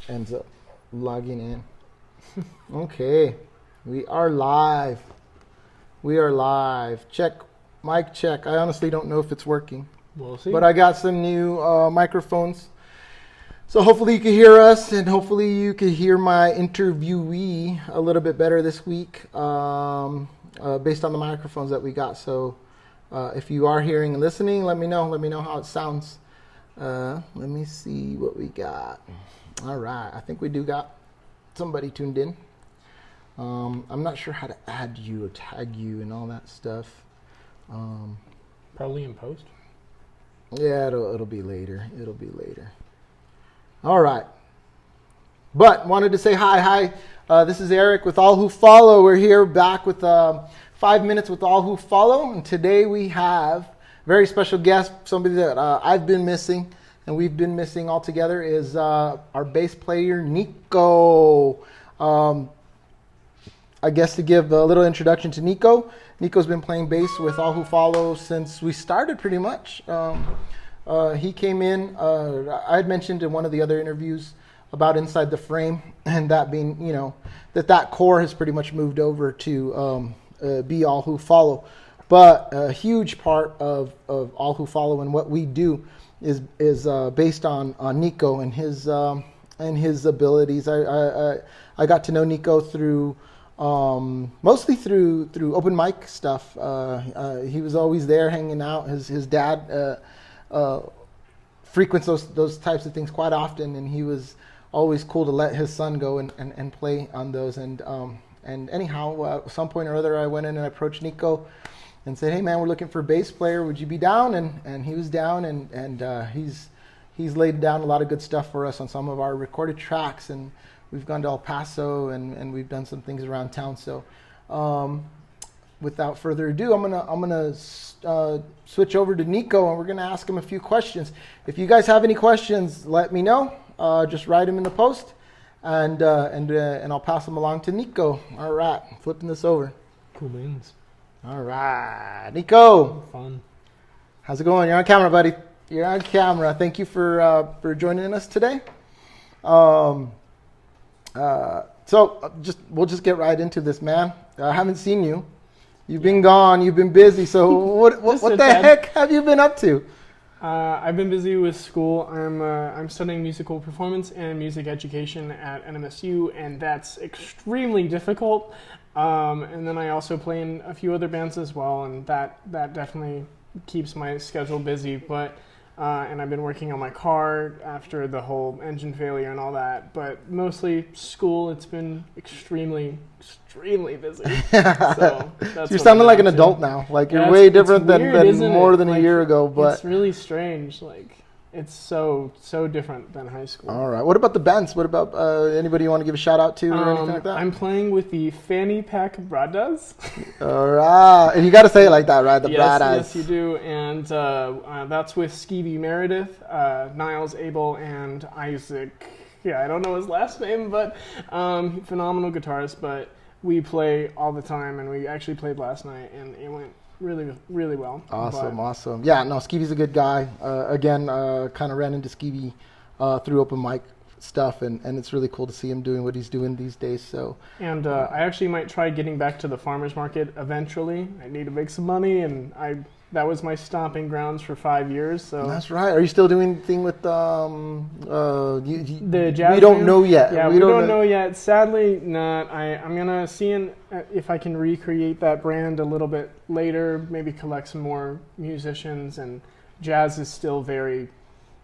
ends up logging in. Okay, we are live. Check, mic check. I honestly don't know if it's working. We'll see. But I got some new microphones. So hopefully you can hear us, and hopefully you can hear my interviewee a little bit better this week based on the microphones that we got. So if you are hearing and listening, let me know. Let me know how it sounds. Let me see what we got. All right. I think we do got somebody tuned in. I'm not sure how to add you or tag you and all that stuff. Probably in post. Yeah, it'll be later. All right. But wanted to say hi. This is Eric with All Who Follow. We're here back with 5 minutes with All Who Follow. And today we have a very special guest, somebody that I've been missing and we've been missing altogether, is our bass player, Nico. I guess to give a little introduction to Nico. Nico's been playing bass with All Who Follow since we started, pretty much. He came in, I had mentioned in one of the other interviews about Inside the Frame, and that being, that core has pretty much moved over to be All Who Follow. But a huge part of All Who Follow and what we do is based on Nico and his abilities. I got to know Nico through mostly through open mic stuff. He was always there hanging out. His dad frequents those types of things quite often, and he was always cool to let his son go and play on those. And anyhow, at some point or other, I went in and I approached Nico and said, "Hey man, we're looking for a bass player. Would you be down?" And he was down, and he's laid down a lot of good stuff for us on some of our recorded tracks, and we've gone to El Paso and we've done some things around town. So without further ado, I'm gonna switch over to Nico, and we're gonna ask him a few questions. If you guys have any questions, let me know. Just write them in the post, and I'll pass them along to Nico. All right, flipping this over. Cool beans. All right, Nico. Fun. How's it going? You're on camera, buddy. You're on camera. Thank you for joining us today. So we'll just get right into this, man. I haven't seen you. You've been gone. You've been busy. So what the heck have you been up to? I've been busy with school. I'm studying musical performance and music education at NMSU, and that's extremely difficult. And then I also play in a few other bands as well, and that definitely keeps my schedule busy. But and I've been working on my car after the whole engine failure and all that. But mostly school. It's been extremely busy. So you're sounding like an adult now. Like you're way different than more than a year ago. But it's really strange. Like it's so different than high school. All right. What about the bands? What about anybody you want to give a shout out to or anything like that? I'm playing with the Fanny Pack Bradas. All right. And you got to say it like that, right? The Bradas. Yes, you do. And that's with Skeevy Meredith, Niles Abel, and Isaac. Yeah, I don't know his last name, but phenomenal guitarist. But we play all the time, and we actually played last night, and it went really, really well. Awesome. Yeah, no, Skeevy's a good guy. Again, kind of ran into Skeevy through open mic stuff, and it's really cool to see him doing what he's doing these days. So, and I actually might try getting back to the farmers market eventually. I need to make some money, and that was my stomping grounds for 5 years. So that's right. Are you still doing anything with the jazz? We don't know yet. Yeah, we don't know yet. Sadly, not. I'm gonna see if I can recreate that brand a little bit later. Maybe collect some more musicians. And jazz is still very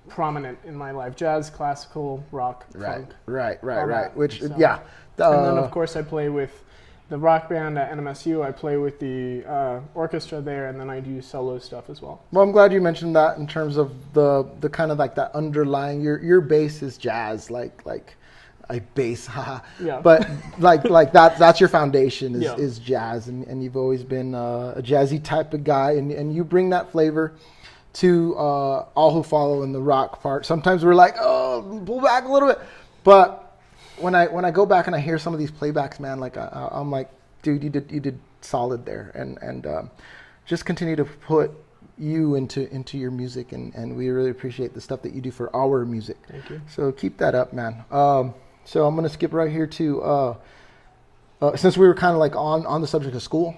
prominent in my life. Jazz, classical, rock, funk. Right. Which so. Yeah. And then of course I play with the rock band at NMSU. I play with the orchestra there, and then I do solo stuff as well. Well, I'm glad you mentioned that in terms of the kind of like that underlying. Your bass is jazz, like a bass, haha. Yeah. But like that's your foundation is jazz, and you've always been a jazzy type of guy, and you bring that flavor to All Who Follow in the rock part. Sometimes we're like, oh, pull back a little bit, but when I go back and I hear some of these playbacks, man, like I'm like, dude, you did solid there, and just continue to put you into your music, and we really appreciate the stuff that you do for our music. Thank you. So keep that up, man. So I'm gonna skip right here to since we were kind of like on the subject of school.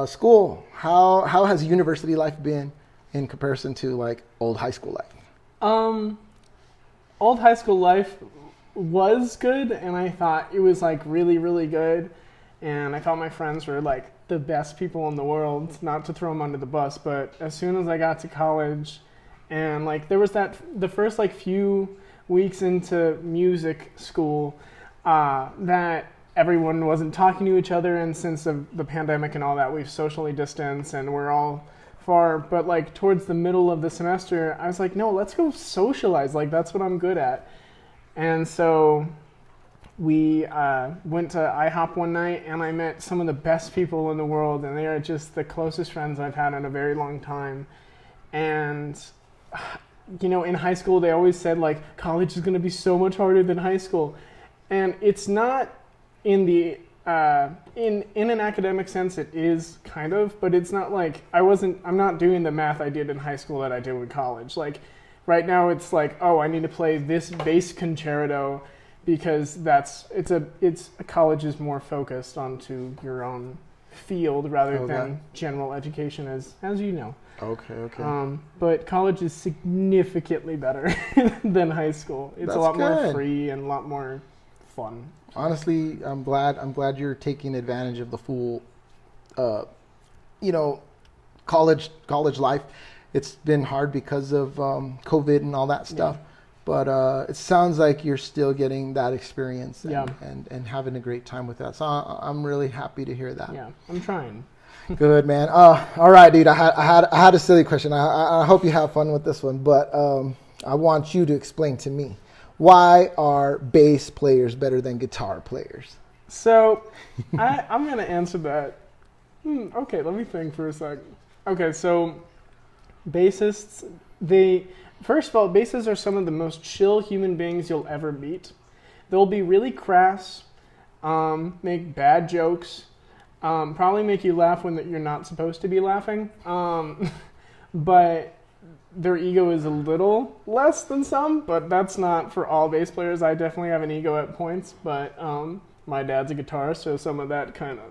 School, how has university life been in comparison to like old high school life? Old high school life was good, and I thought it was like really, really good, and I thought my friends were like the best people in the world, not to throw them under the bus, but as soon as I got to college, and like there was the first like few weeks into music school that everyone wasn't talking to each other, and since the pandemic and all that, we've socially distanced and we're all far, but like towards the middle of the semester, I was like, no, let's go socialize, like that's what I'm good at. And so we went to IHOP one night, and I met some of the best people in the world, and they are just the closest friends I've had in a very long time. And you know, in high school they always said like college is going to be so much harder than high school, and it's not. In the in an academic sense, it is kind of, but it's not like I'm not doing the math I did in high school that I did in college. Like right now, it's like, oh, I need to play this bass concerto because college is more focused onto your own field rather than general education, as you know. Okay. But college is significantly better than high school. It's a lot more free and a lot more fun. Honestly, I'm glad you're taking advantage of the full, college life. It's been hard because of COVID and all that stuff, but it sounds like you're still getting that experience and having a great time with that. So I'm really happy to hear that. Yeah, I'm trying. Good, man. All right, dude. I had a silly question. I hope you have fun with this one, but I want you to explain to me. Why are bass players better than guitar players? So, I'm going to answer that. Okay, let me think for a sec. Okay, so bassists, first of all, bassists are some of the most chill human beings you'll ever meet. They'll be really crass, make bad jokes, probably make you laugh when you're not supposed to be laughing, but their ego is a little less than some, but that's not for all bass players. I definitely have an ego at points, but my dad's a guitarist, so some of that kind of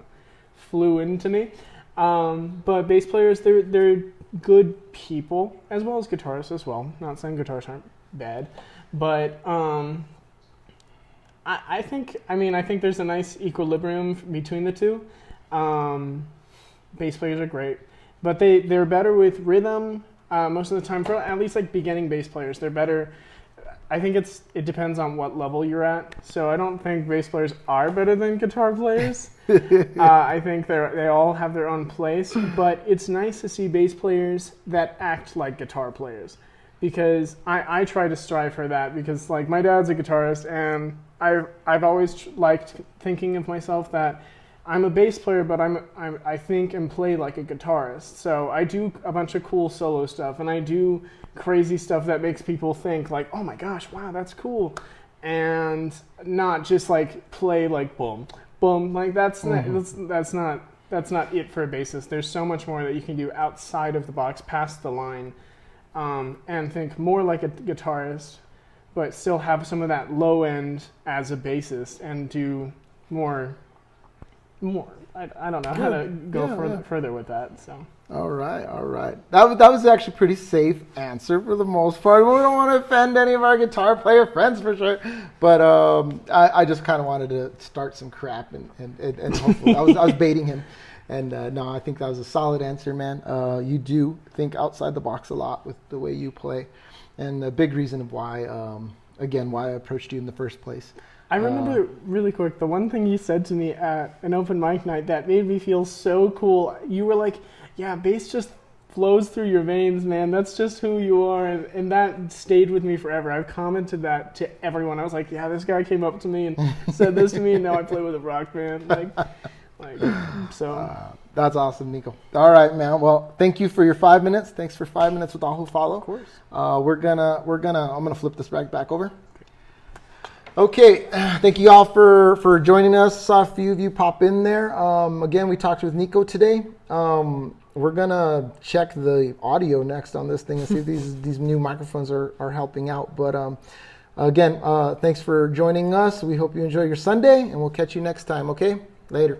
flew into me. But bass players, they're good people, as well as guitarists as well. Not saying guitarists aren't bad, but I think there's a nice equilibrium between the two. Bass players are great, but they're better with rhythm. Most of the time, for at least like beginning bass players, they're better. I think it depends on what level you're at. So I don't think bass players are better than guitar players. I think they all have their own place. But it's nice to see bass players that act like guitar players, because I try to strive for that. Because like my dad's a guitarist, and I've always liked thinking of myself that I'm a bass player, but I think and play like a guitarist. So I do a bunch of cool solo stuff, and I do crazy stuff that makes people think like, oh my gosh, wow, that's cool, and not just like play like boom, boom. Like that's not it for a bassist. There's so much more that you can do outside of the box, past the line, and think more like a guitarist, but still have some of that low end as a bassist and do more. I don't know how to go further with that. So. All right. That was actually a pretty safe answer for the most part. We don't want to offend any of our guitar player friends for sure, but I just kind of wanted to start some crap and hopefully I was baiting him. And no, I think that was a solid answer, man. You do think outside the box a lot with the way you play, and a big reason of why I approached you in the first place. I remember really quick, the one thing you said to me at an open mic night that made me feel so cool. You were like, yeah, bass just flows through your veins, man. That's just who you are. And that stayed with me forever. I've commented that to everyone. I was like, yeah, this guy came up to me and said this to me, and now I play with a rock band. That's awesome, Nico. All right, man. Well, thank you for your 5 minutes. Thanks for 5 minutes with All Who Follow. Of course. I'm gonna flip this back over. Okay, thank you all for joining us. Saw a few of you pop in there. Again, we talked with Nico today. we're gonna check the audio next on this thing and see if these new microphones are helping out. But again, thanks for joining us. We hope you enjoy your Sunday, and we'll catch you next time. Okay, later.